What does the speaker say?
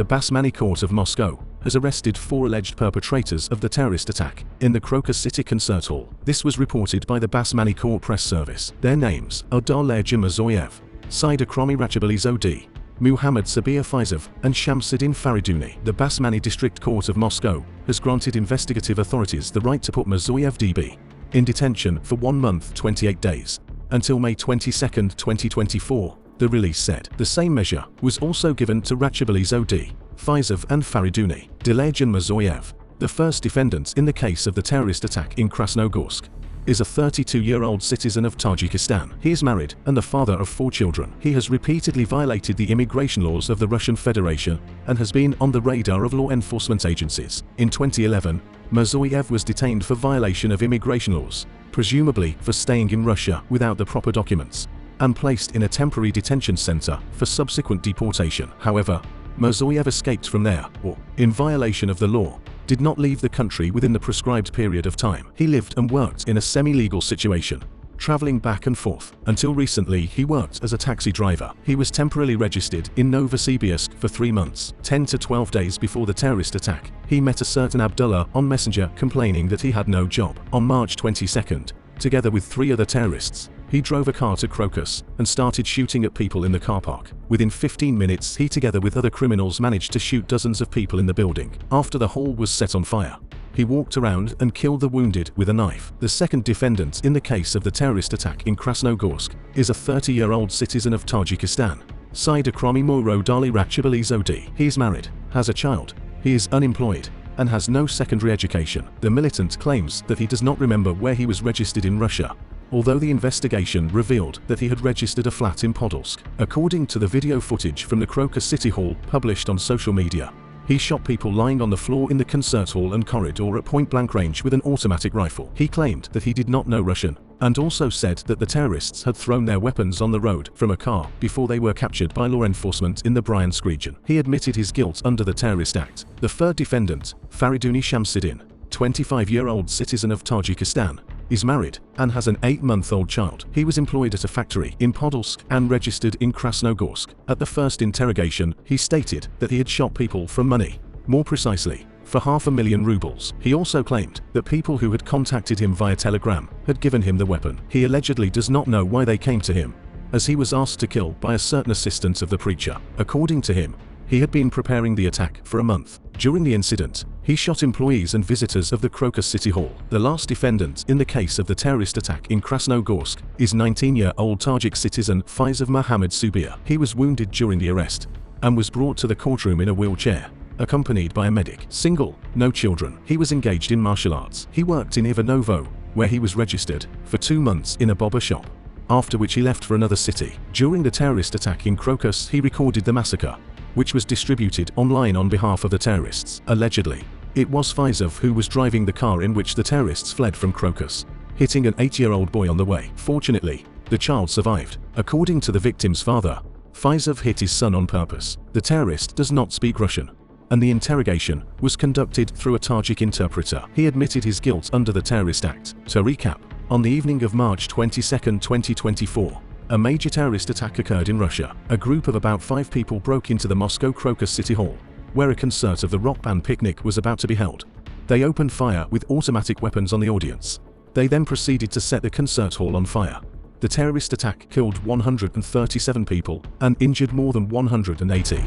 The Basmani Court of Moscow has arrested 4 alleged perpetrators of the terrorist attack in the Crocus City Concert Hall. This was reported by the Basmani Court press service. Their names are Darleja Mirzoyev, Saida Kromi Rachabilizodi, Muhammad Sabir Faizov, and Shamsuddin Faridouni. The Basmani District Court of Moscow has granted investigative authorities the right to put Mirzoyev DB in detention for 1 month 28 days, until May 22, 2024, the release said. The same measure was also given to Rachabilizodi, Faizov and Faridouni. Darleja Mirzoyev, the first defendant in the case of the terrorist attack in Krasnogorsk, is a 32-year-old citizen of Tajikistan. He is married and the father of 4 children. He has repeatedly violated the immigration laws of the Russian Federation and has been on the radar of law enforcement agencies. In 2011, Mirzoyev was detained for violation of immigration laws, presumably for staying in Russia without the proper documents, and placed in a temporary detention center for subsequent deportation. However, Mirzoyev escaped from there, or, in violation of the law, did not leave the country within the prescribed period of time. He lived and worked in a semi-legal situation, traveling back and forth. Until recently, he worked as a taxi driver. He was temporarily registered in Novosibirsk for 3 months. 10 to 12 days before the terrorist attack, he met a certain Abdullah on Messenger complaining that he had no job. On March 22nd, together with 3 other terrorists, he drove a car to Crocus and started shooting at people in the car park. Within 15 minutes, he together with other criminals managed to shoot dozens of people in the building. After the hall was set on fire, he walked around and killed the wounded with a knife. The second defendant in the case of the terrorist attack in Krasnogorsk is a 30-year-old citizen of Tajikistan, Saida Kromi Dali Rachabilizodi. He is married, has a child, he is unemployed, and has no secondary education. The militant claims that he does not remember where he was registered in Russia, although the investigation revealed that he had registered a flat in Podolsk. According to the video footage from the Crocus City Hall published on social media, he shot people lying on the floor in the concert hall and corridor at point-blank range with an automatic rifle. He claimed that he did not know Russian, and also said that the terrorists had thrown their weapons on the road from a car before they were captured by law enforcement in the Bryansk region. He admitted his guilt under the Terrorist Act. The third defendant, Faridouni Shamsuddin, 25-year-old citizen of Tajikistan, is married and has an 8-month-old child. He was employed at a factory in Podolsk and registered in Krasnogorsk. At the first interrogation, he stated that he had shot people for money, more precisely, for 500,000 rubles. He also claimed that people who had contacted him via Telegram had given him the weapon. He allegedly does not know why they came to him, as he was asked to kill by a certain assistant of the preacher. According to him, he had been preparing the attack for a month. During the incident, he shot employees and visitors of the Crocus City Hall. The last defendant in the case of the terrorist attack in Krasnogorsk is 19-year-old Tajik citizen Faizov Muhammad Sabir. He was wounded during the arrest and was brought to the courtroom in a wheelchair, accompanied by a medic. Single, no children. He was engaged in martial arts. He worked in Ivanovo, where he was registered, for 2 months in a barber shop, after which he left for another city. During the terrorist attack in Crocus, he recorded the massacre, which was distributed online on behalf of the terrorists. Allegedly, it was Faizov who was driving the car in which the terrorists fled from Crocus, hitting an 8-year-old boy on the way. Fortunately, the child survived. According to the victim's father, Faizov hit his son on purpose. The terrorist does not speak Russian, and the interrogation was conducted through a Tajik interpreter. He admitted his guilt under the Terrorist Act. To recap, on the evening of March 22, 2024, a major terrorist attack occurred in Russia. A group of about 5 people broke into the Moscow Crocus City Hall, where a concert of the rock band Picnic was about to be held. They opened fire with automatic weapons on the audience. They then proceeded to set the concert hall on fire. The terrorist attack killed 137 people and injured more than 180.